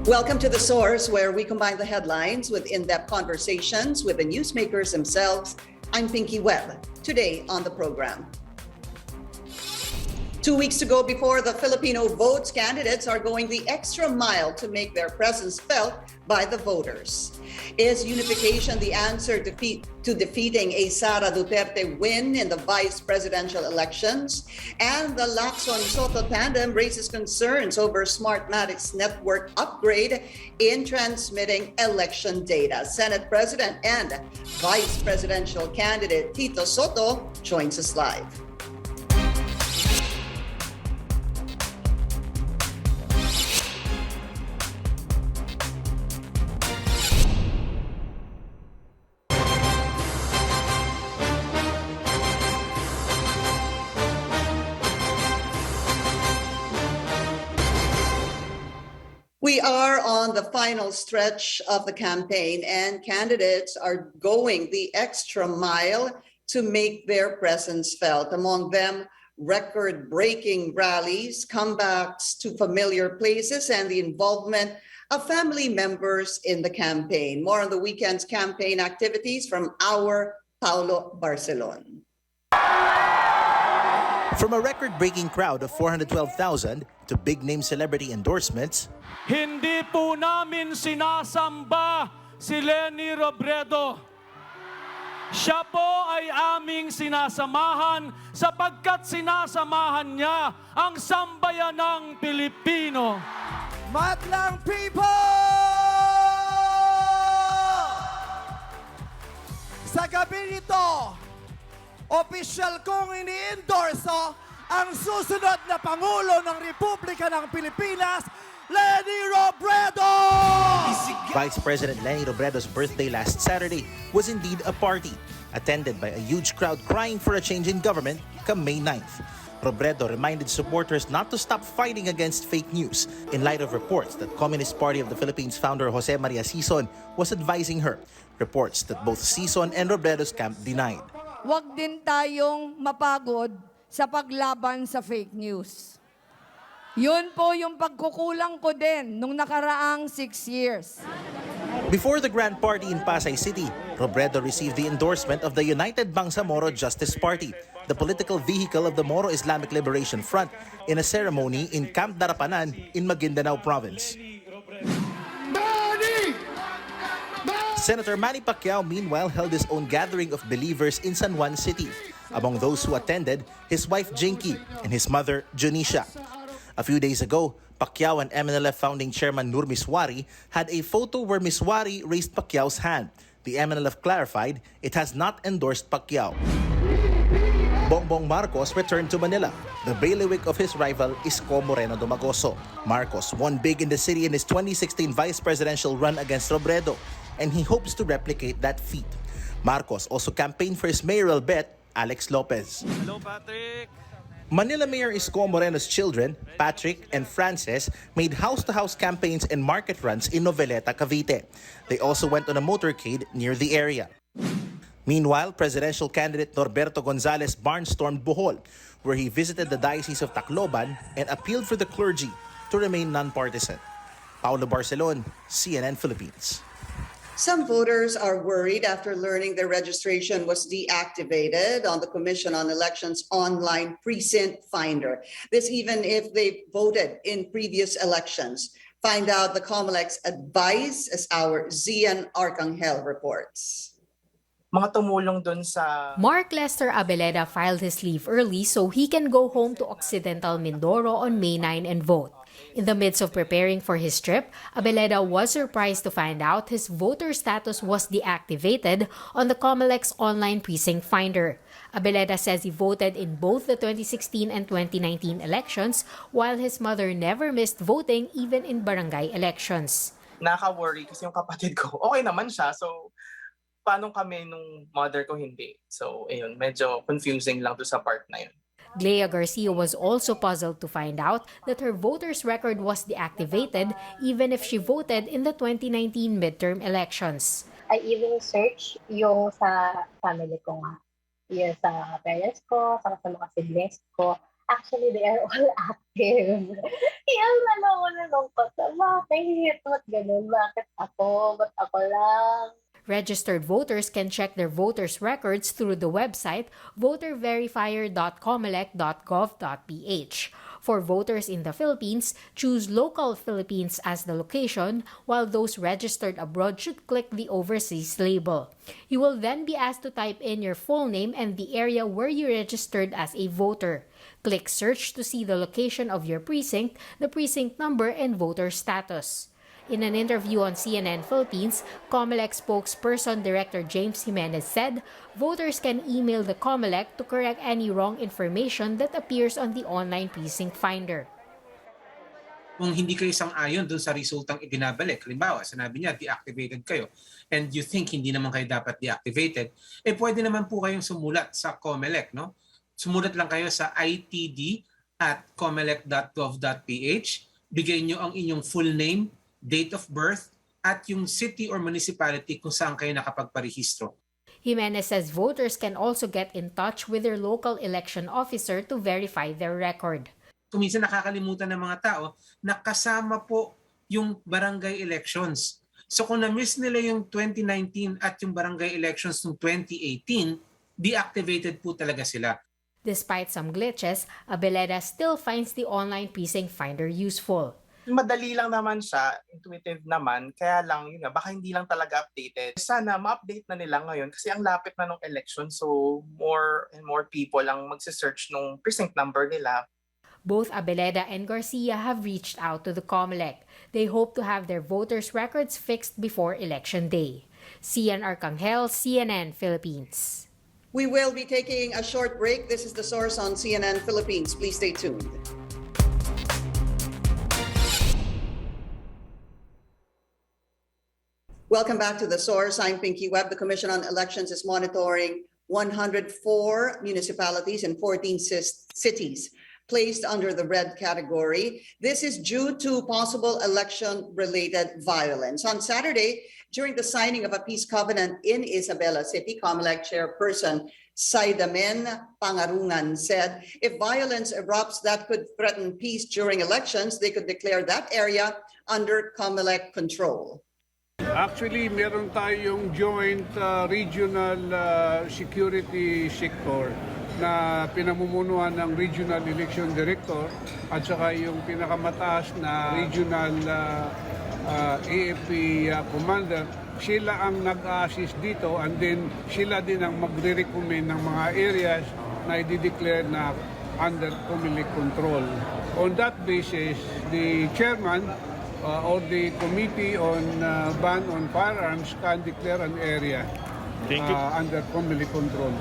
Welcome to The Source, where we combine the headlines with in-depth conversations with the newsmakers themselves. I'm Pinky Webb. Today on the program. 2 weeks to go before the Filipino votes, candidates are going the extra mile to make their presence felt by the voters. Is unification the answer to defeating a Sara Duterte win in the vice presidential elections? And the Lacson-sotto tandem raises concerns over Smartmatic's network upgrade in transmitting election data. Senate President and Vice Presidential candidate Tito Sotto joins us live. We are on the final stretch of the campaign, and candidates are going the extra mile to make their presence felt. Among them, record-breaking rallies, comebacks to familiar places, and the involvement of family members in the campaign. More on the weekend's campaign activities from our Paulo Barcelon. From a record-breaking crowd of 412,000 to big-name celebrity endorsements, hindi po namin sinasamba si Leni Robredo. Siya po ay aming sinasamahan sapagkat sinasamahan niya ang sambayanang Pilipino. Madlang people! Sa gabi nito, opisyal kong ini-endorso ang susunod na Pangulo ng Republika ng Pilipinas, Leni Robredo! Vice President Leni Robredo's birthday last Saturday was indeed a party, attended by a huge crowd crying for a change in government come May 9th. Robredo reminded supporters not to stop fighting against fake news in light of reports that Communist Party of the Philippines founder Jose Maria Sison was advising her, reports that both Sison and Robredo's camp denied. Huwag din tayong mapagod sa paglaban sa fake news. Yun po yung pagkukulang ko din nung nakaraang 6 years. Before the grand party in Pasay City, Robredo received the endorsement of the United Bangsamoro Justice Party, the political vehicle of the Moro Islamic Liberation Front, in a ceremony in Camp Darapanan in Maguindanao Province. Senator Manny Pacquiao, meanwhile, held his own gathering of believers in San Juan City. Among those who attended, his wife Jinky and his mother Junisha. A few days ago, Pacquiao and MNLF founding chairman Nur Miswari had a photo where Miswari raised Pacquiao's hand. The MNLF clarified it has not endorsed Pacquiao. Bongbong Marcos returned to Manila. The bailiwick of his rival, Isko Moreno Domagoso. Marcos won big in the city in his 2016 vice presidential run against Robredo, and he hopes to replicate that feat. Marcos also campaigned for his mayoral bet, Alex Lopez. Hello, Patrick. Manila Mayor Isko Moreno's children, Patrick and Frances, made house-to-house campaigns and market runs in Noveleta, Cavite. They also went on a motorcade near the area. Meanwhile, presidential candidate Norberto Gonzales barnstormed Bohol, where he visited the Diocese of Tacloban and appealed for the clergy to remain non-partisan. Paulo Barcelon, CNN Philippines. Some voters are worried after learning their registration was deactivated on the Commission on Elections online precinct finder. This even if they voted in previous elections. Find out the COMELEC's advice as our Zian Arcangel reports. Mga tumulong dun sa... Mark Lester Abeleda filed his leave early so he can go home to Occidental Mindoro on May 9 and vote. In the midst of preparing for his trip, Abeleda was surprised to find out his voter status was deactivated on the COMELEC's online precinct finder. Abeleda says he voted in both the 2016 and 2019 elections, while his mother never missed voting even in barangay elections. Naka-worry kasi yung kapatid ko, okay naman siya. So, paano kami nung mother ko hindi? So, ayun, medyo confusing lang to sa part na yun. Glea Garcia was also puzzled to find out that her voter's record was deactivated even if she voted in the 2019 midterm elections. I even search yung sa family ko nga. Yung sa parents ko, sa mga siblings ko. actually they are all active. Kaya nalungkot na, bakit? Ba't ganun? Bakit ako? Ba't ako lang? Registered voters can check their voters' records through the website voterverifier.comelec.gov.ph. For voters in the Philippines, choose local Philippines as the location, while those registered abroad should click the overseas label. You will then be asked to type in your full name and the area where you registered as a voter. Click search to see the location of your precinct, the precinct number, and voter status. In an interview on CNN Philippines, COMELEC spokesperson Director James Jimenez said voters can email the COMELEC to correct any wrong information that appears on the online precinct finder. Kung hindi kayo sang-ayon dun sa resultang ibinabalik, halimbawa, sinabi niya, deactivated kayo, and you think hindi naman kayo dapat deactivated, pwede naman po kayong sumulat sa COMELEC, no? Sumulat lang kayo sa itd@comelec.gov.ph, bigay nyo ang inyong full name, date of birth, at yung city or municipality kung saan kayo nakapagparehistro. Jimenez says voters can also get in touch with their local election officer to verify their record. Minsan nakakalimutan ng mga tao na kasama po yung barangay elections. So kung na-miss nila yung 2019 at yung barangay elections ng 2018, deactivated po talaga sila. Despite some glitches, Abeleda still finds the online precinct finder useful. Madali lang naman siya, intuitive naman, kaya lang yun nga, baka hindi lang talaga updated. Sana ma-update na nila ngayon kasi ang lapit na nung election, so more and more people ang magse-search nung precinct number nila. Both Abeleda and Garcia have reached out to the COMELEC. They hope to have their voters' records fixed before Election Day. Cian Arcangel, CNN Philippines. We will be taking a short break. This is The Source on CNN Philippines. Please stay tuned. Welcome back to The Source. I'm Pinky Webb. The Commission on Elections is monitoring 104 municipalities and 14 cities placed under the red category. This is due to possible election-related violence. On Saturday, during the signing of a peace covenant in Isabela City, COMELEC chairperson Saidamen Pangarungan said, if violence erupts that could threaten peace during elections, they could declare that area under COMELEC control. Actually, meron tayong joint regional security sector na pinamumunuan ng Regional Election Director at saka yung pinakamataas na Regional AFP Commander. Sila ang nag-assist dito and then sila din ang magre-recommend ng mga areas na i-declare na under COMELEC control. On that basis, the chairman or the Committee on Ban on Firearms can declare an area under COMELEC control.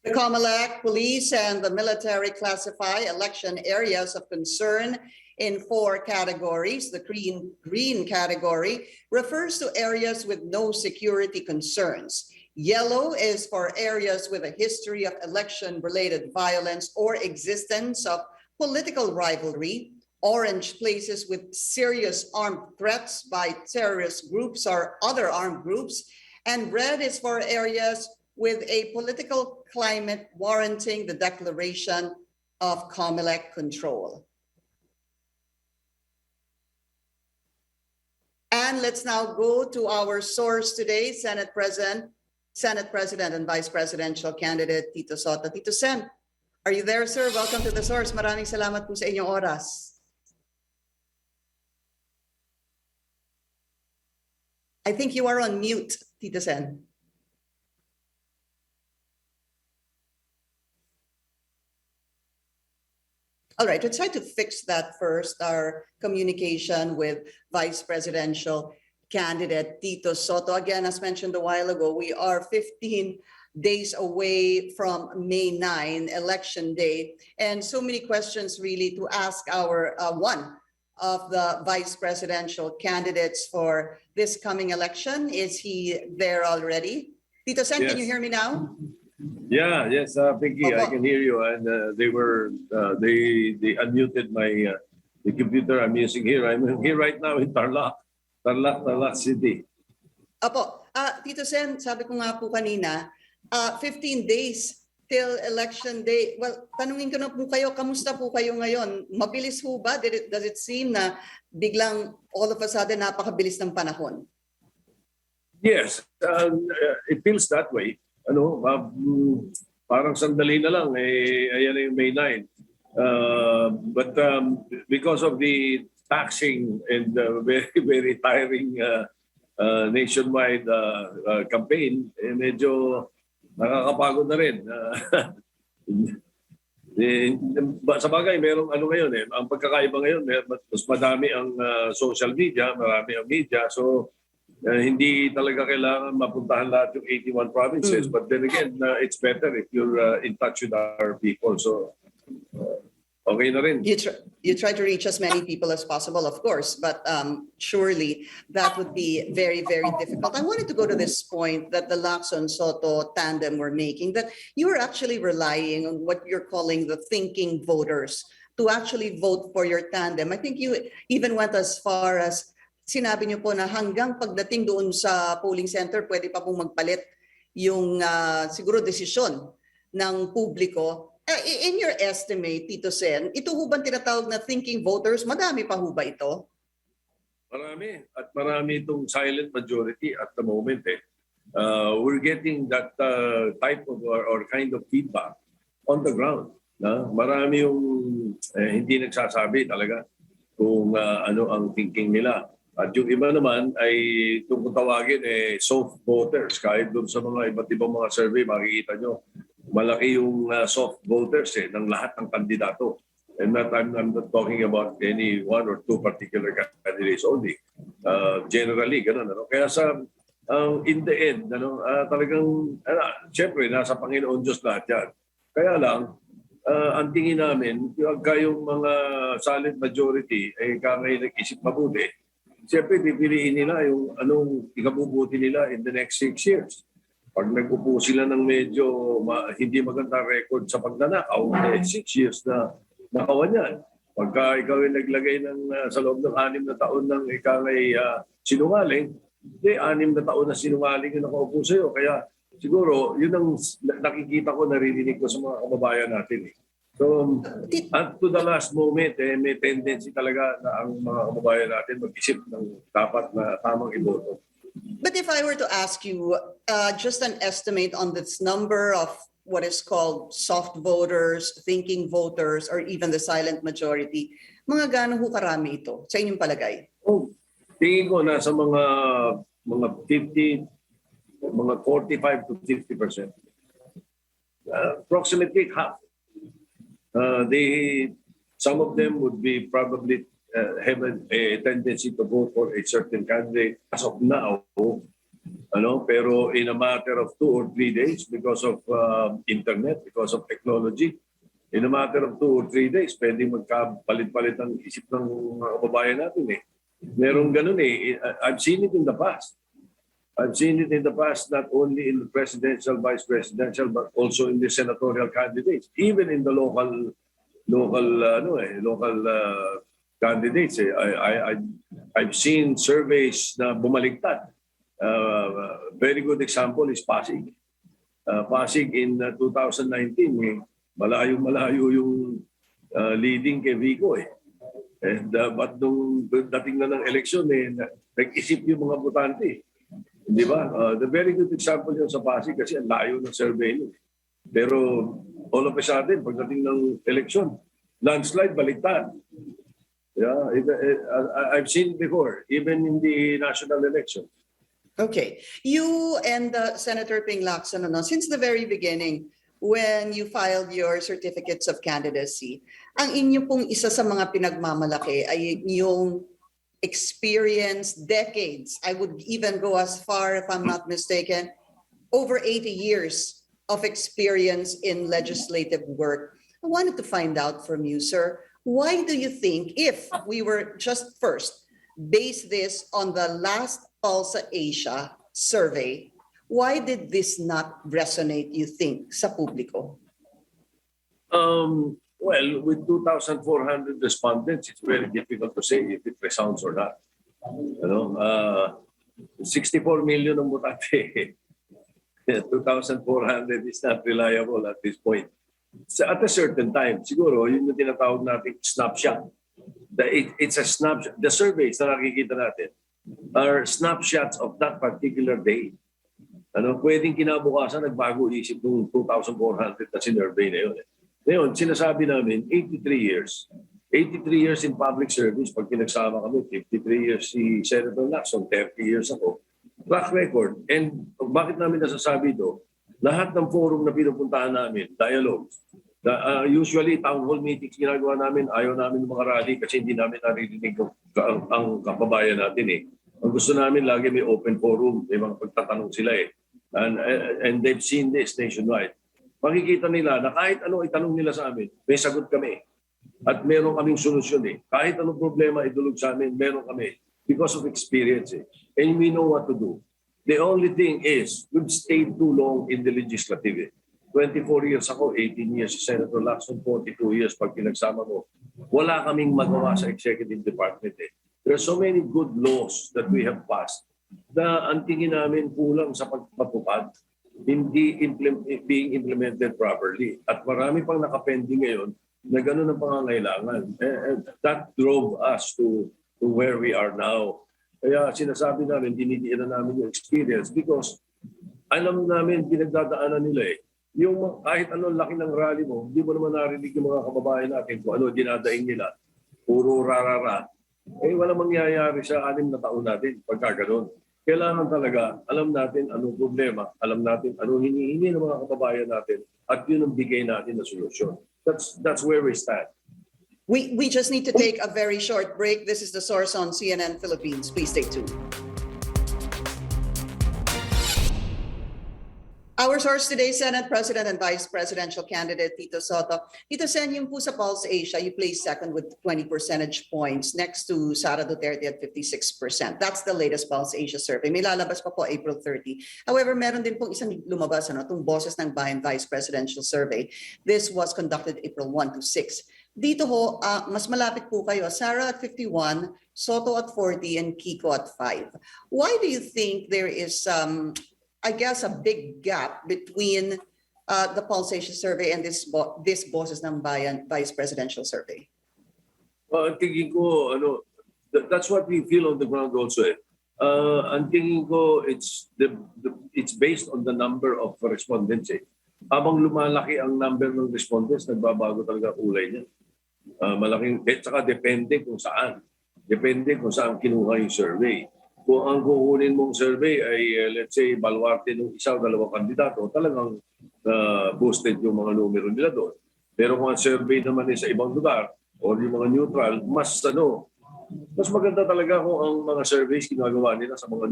The COMELEC, police, and the military classify election areas of concern in 4 categories. The green category refers to areas with no security concerns. Yellow is for areas with a history of election-related violence or existence of political rivalry. Orange, places with serious armed threats by terrorist groups or other armed groups. And red is for areas with a political climate warranting the declaration of COMELEC control. And let's now go to our source today, Senate President and Vice Presidential Candidate Tito Sotto. Tito Sen, are you there, sir? Welcome to The Source. Maraming salamat po sa inyong oras. I think you are on mute, Tito Sen. All right, let's try to fix that first, our communication with Vice Presidential Candidate Tito Sotto. Again, as mentioned a while ago, we are 15 days away from May 9, Election Day, and so many questions really to ask our one of the Vice Presidential candidates for this coming election. Is he there already? Tito Sen, yes. Can you hear me now? Yes, Pinky, I can hear you. And they unmuted my the computer I'm using here. I'm here right now in Tarlac City. Apo, Tito Sen, sabi ko nga po kanina, 15 days till election day. Well, tanungin ko na po kayo, kamusta po kayo ngayon? Mabilis po ba? Does it seem na biglang all of a sudden napakabilis ng panahon? Yes, it feels that way. Ano, parang sandali na lang, ayan na yung May 9. But because of the taxing and very, very tiring nationwide campaign, medyo nakakapagod na rin. Sa bagay, merong ano ngayon ang pagkakaiba ngayon, mas madami ang social media, marami ang media. So, hindi talaga kailangan mapuntahan lahat yung 81 provinces. But then again, it's better if you're in touch with our people. So, okay na rin. You try to reach as many people as possible, of course, but surely that would be very, very difficult. I wanted to go to this point that the Lacson-sotto tandem were making, that you are actually relying on what you're calling the thinking voters to actually vote for your tandem. I think you even went as far as sinabi niyo po na hanggang pagdating doon sa polling center, pwede pa pong magpalit yung siguro desisyon ng publiko. In your estimate, Tito Sen, ito ho bang tinatawag na thinking voters? Madami pa ho ba ito? Marami. At marami itong silent majority at the moment. We're getting that type of or kind of feedback on the ground. Marami yung hindi nagsasabi talaga kung ano ang thinking nila. At yung iba naman ay kung tawagin soft voters. Kahit doon sa mga iba't ibang mga survey, makikita nyo, malaki yung soft voters ng lahat ng kandidato. And I'm not talking about any one or two particular candidates only. Generally, ganun. Kaya sa in the end, talagang, siyempre, nasa Panginoon Diyos lahat yan. Kaya lang, ang tingin namin, yung mga silent majority ay kaya nag-isip mabuti. Siyempre, pipiliin nila yung anong ikabubuti nila in the next 6 years. Pag nag-upo sila ng medyo hindi magandang record sa pagnanakaw, 6 years na nakawan yan. Pagka ikaw ay naglagay sa loob ng 6 na taon ng ikaw ay sinungaling, 6 na taon na sinungaling yung nakaupo sa'yo. Kaya siguro, yun ang nakikita ko, naririnig ko sa mga kababayan natin. So, up to the last moment, may tendency talaga na ang mga kababayan natin mag-isip ng dapat na tamang iboto. But if I were to ask you just an estimate on this number of what is called soft voters, thinking voters, or even the silent majority, mga gaano ho karami ito sa inyong palagay? Tingin ko nasa mga 50, mga 45 to 50%. Approximately half. Some of them would be probably have a tendency to vote for a certain candidate as of now, pero in a matter of 2 or 3 days because of internet, because of technology, in a matter of 2 or 3 days, pwedeng magkapalit-palit ang isip ng mga kababayan natin. Merong ganun I've seen it in the past. I've seen it in the past, not only in the presidential, vice presidential, but also in the senatorial candidates, even in the local candidates. I've seen surveys na bumaligtad. Very good example is Pasig. Pasig in 2019, malayo yung leading kay Vico. And but nung dating na ng eleksyon, nag-isip yung mga botante. Di ba? The very good example yun sa Pasig kasi ang layo ng survey yun. Pero all of a sudden, pagdating ng election, landslide, baliktad. Yeah, I've seen it before, even in the national election. Okay. You and Senator Ping Lacson, since the very beginning, when you filed your certificates of candidacy, ang inyo pong isa sa mga pinagmamalaki ay yung experience, decades. I would even go as far, if I'm not mistaken, over 80 years of experience in legislative work. I wanted to find out from you, sir, why do you think, if we were just first base this on the last Pulsa Asia survey, why did this not resonate, you think, sa publiko? Well, with 2,400 respondents, it's very difficult to say if it resounds or not. 64 million ang botante. 2,400 is not reliable at this point. So at a certain time, siguro, yun yung tinatawag natin snapshot. It's a snapshot. The surveys na nakikita natin are snapshots of that particular day. Pwedeng kinabukasan, nagbago isip ng 2,400 na sinurvey na yun. Ngayon, sinasabi namin, 83 years. 83 years in public service, pag pinagsama kami, 53 years si Senator Lacson, 30 years ako. Track record. And bakit namin nasasabi ito? Lahat ng forum na pinupuntahan namin, dialogues, usually town hall meetings ginagawa namin, ayaw namin mga rally kasi hindi namin naririnig ang kababayan natin eh. Ang gusto namin lagi may open forum, may mga pagtatanong sila eh. And they've seen this nationwide. Makikita nila na kahit ano itanong nila sa amin, may sagot kami. At meron kaming solusyon eh. Kahit anong problema idulog sa amin, meron kami. Because of experience eh. And we know what to do. The only thing is, we've stayed too long in the legislative eh. 24 years ako, 18 years si Senator Lacson, 42 years pag pinagsama mo. Wala kaming magawa sa executive department eh. There are so many good laws that we have passed na ang tingin namin kulang sa pagpatupad, hindi being implemented properly. At marami pang nakapending ngayon na gano'n ang pangangailangan. And that drove us to where we are now. Kaya sinasabi namin, dinitiinan namin yung experience because alam namin, pinagdadaanan nila eh. Yung kahit anong laki ng rally mo, hindi mo naman narinig yung mga kababayan natin kung ano dinadaing nila. Puro rarara. Eh wala mangyayari sa 6 na taon natin pagka gano'n. Kailangan talaga, alam natin anong problema, alam natin anong hinihingi ng mga kababayan natin at yun ang bigay natin na solusyon. That's where we stand. We just need to take a very short break. This is The Source on CNN Philippines. Please stay tuned. Our source today, Senate President and Vice Presidential Candidate Tito Sotto. Tito Sen, yung po sa Pulse Asia, you placed second with 20 percentage points next to Sara Duterte at 56%. That's the latest Pulse Asia survey. May lalabas pa po April 30. However, meron din pong isang lumabas, itong Boses ng Bayan Vice Presidential Survey. This was conducted April 1 to 6. Dito ho, mas malapit po kayo. Sara at 51, Sotto at 40, and Kiko at 5. Why do you think there is I guess a big gap between the Pulse Asia survey and this Boses ng Bayan Vice Presidential Survey? Well, ang tingin ko, that's what we feel on the ground also. Ang tingin ko, it's based on the number of respondents. Habang lumalaki ang number ng respondents, nagbabago talaga kulay niya. Malaking, saka depende kung saan. Depende kung saan kinuha yung survey. Kung ang kukunin mong survey ay, let's say, baluarte ng isa o dalawang kandidato, talagang boosted yung mga numero nila doon. Pero kung ang survey naman ay sa ibang lugar o yung mga neutral, mas maganda talaga kung ang mga surveys ginagawa nila sa mga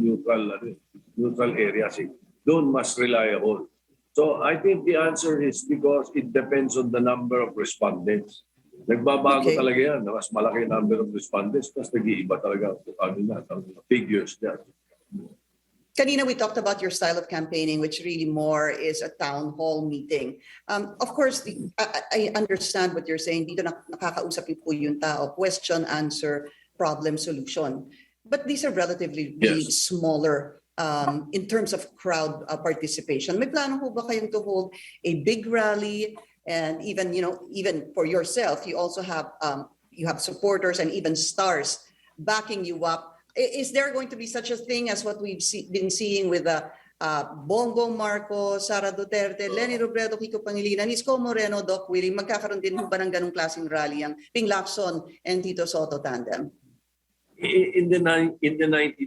neutral areas. Doon mas reliable. So I think the answer is because it depends on the number of respondents. Nagbabago talaga yan. Mas malaki number of respondents, mas nag-iiba talaga ang figures niya. Kanina we talked about your style of campaigning, which really more is a town hall meeting. Of course, I understand what you're saying. Dito nakakausap po yung tao. Question, answer, problem, solution. But these are relatively really smaller in terms of crowd participation. May plano po ba kayong to hold a big rally? And even for yourself, you also have supporters and even stars backing you up. Is there going to be such a thing as what we've been seeing with Bongbong Marcos, Sara Duterte, Leni Robredo, Kiko Pangilinan, Isko Moreno, Doc Willie? Magkakaroon din ba ng ganong klaseng rally ang Ping Lacson and Tito Sotto tandem? In the 90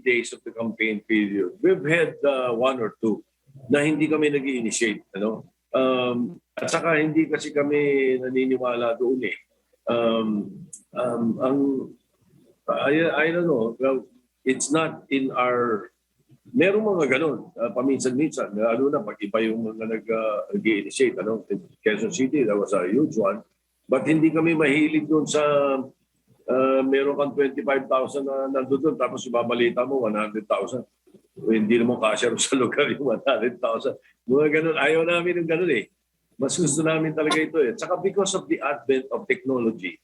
days of the campaign period, we've had one or two na hindi kami nag-i-initiate. At saka hindi kasi kami naniniwala doon eh. I don't know. Well, it's not in our... Merong mga ganun. Paminsan-minsan. Pag iba yung mga nag-i-initiate. In Quezon City, that was a huge one. But hindi kami mahilig doon sa... meron kang 25,000 na nandun tapos ibabalita mo 100,000. Hindi naman kasya sa lugar yung 100,000. Mga ganun. Ayaw namin yung ganun eh. Mas gusto namin talaga ito eh. Saka because of the advent of technology,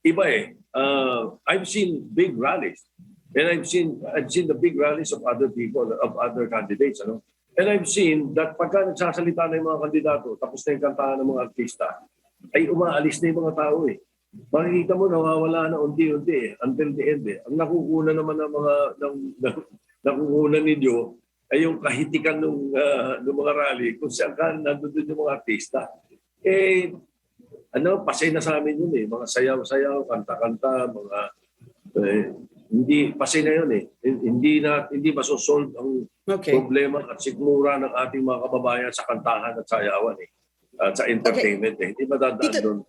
iba eh. I've seen big rallies. And I've seen the big rallies of other people, of other candidates, ano. And I've seen that pagka nagsasalita na yung mga kandidato, tapos na yung kantahan ng mga artista, ay umaalis na yung mga tao eh. Makikita mo nawawala na unti-unti until the end eh. Ang nakukunan naman ng mga nakukunan ninyo ay yung kahitikan ng mga rally kung saan ka nandun yung mga artista. Eh, pasay na sa amin yun eh. Mga sayaw-sayaw, kanta-kanta, mga hindi pasay na yun eh. Hindi masosolve ang problema at sigmura ng ating mga kababayan sa kantahan at sayawan eh. At sa entertainment eh. Hindi madadaan doon.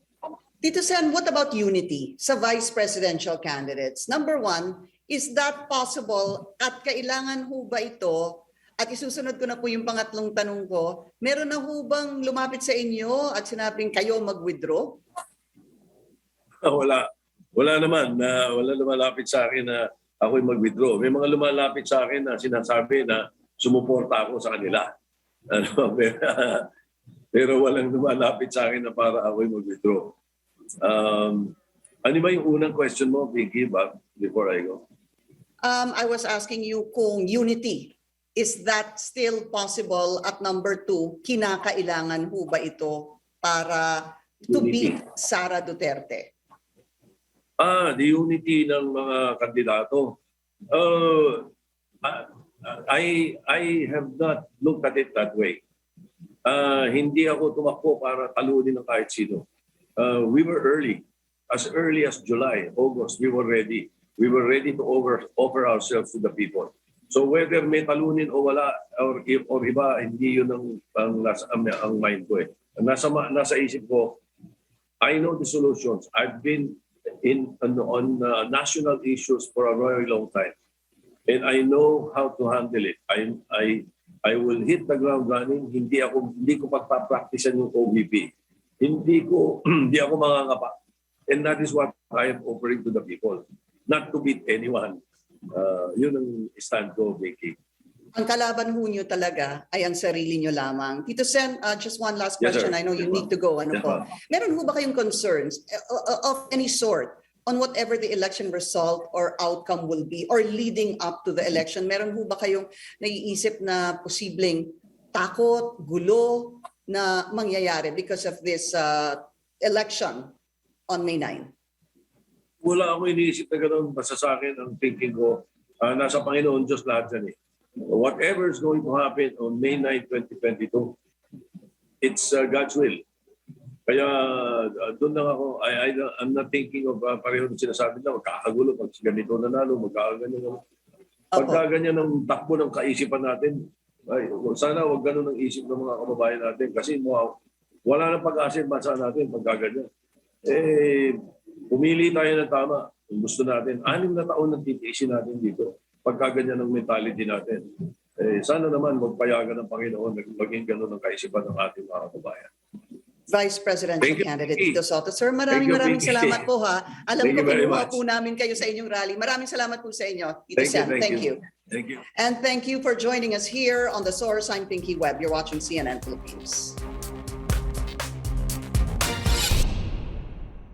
Tito Sen, what about unity sa vice presidential candidates? Number one, is that possible at kailangan ho ba ito? At isusunod ko na po yung pangatlong tanong ko, meron na ho bang lumapit sa inyo at sinabing kayo mag-withdraw? Wala naman lumapit sa akin na ako'y mag-withdraw. May mga lumalapit sa akin na sinasabi na sumuporta ako sa kanila. Pero walang lumalapit sa akin na para ako'y mag-withdraw. Ano ba yung unang question mo, Vicky, before I go? I was asking you kung unity, is that still possible? At number two, kinakailangan ho ba ito para to beat Sara Duterte? The unity ng mga kandidato. I have not looked at it that way. Hindi ako tumakbo para talunin ng kahit sino. We were early. As early as July, August, we were ready. We were ready to offer ourselves to the people. So whether may talunin o wala or iba, hindi yun ang mind ko eh. Nasa isip ko, I know the solutions. I've been on national issues for a very long time. And I know how to handle it. I will hit the ground running. Hindi ko pagpa-practicean yung OVP. Hindi ako mangangapa. And that is what I am offering to the people. Not to beat anyone. Yun ang stand ko, Vicky. Ang kalaban ho nyo talaga ay ang sarili nyo lamang. Tito Sen, just one last question. Yes, I know you need to go. Meron ho ba kayong concerns of any sort on whatever the election result or outcome will be or leading up to the election? Meron ho ba kayong naiisip na posibleng takot, gulo na mangyayari because of this election on May 9? Wala akong iniisip na gano'n. Basta sa akin, ang thinking ko, nasa Panginoon Diyos lahat yan eh. Whatever is going to happen on May 9, 2022, it's God's will. Kaya doon lang ako, I'm not thinking of pareho na sinasabi na magkakagulo pag ganito nanalo, magkakaganyan. Pagkaganyan ang takbo ng kaisipan natin, sana wag ganun ang isip ng mga kababayan natin kasi wala nang pag-asa bansa natin pagkaganyan. Pumili tayo ng tama kung gusto natin. 6 na taon ng titiisin natin dito pagkaganyan ng mentality natin. Sana naman magpayagan ng Panginoon maging ganun ang kaisipan ng ating mga kababayan. Vice Presidential Candidate Tito Sotto. Sir, maraming salamat po ha. Alam ko kinuha po namin kayo sa inyong rally. Maraming salamat po sa inyo, Tito Sen. Thank you. Thank you. And thank you for joining us here on the Source. I'm Pinky Webb. You're watching CNN Philippines.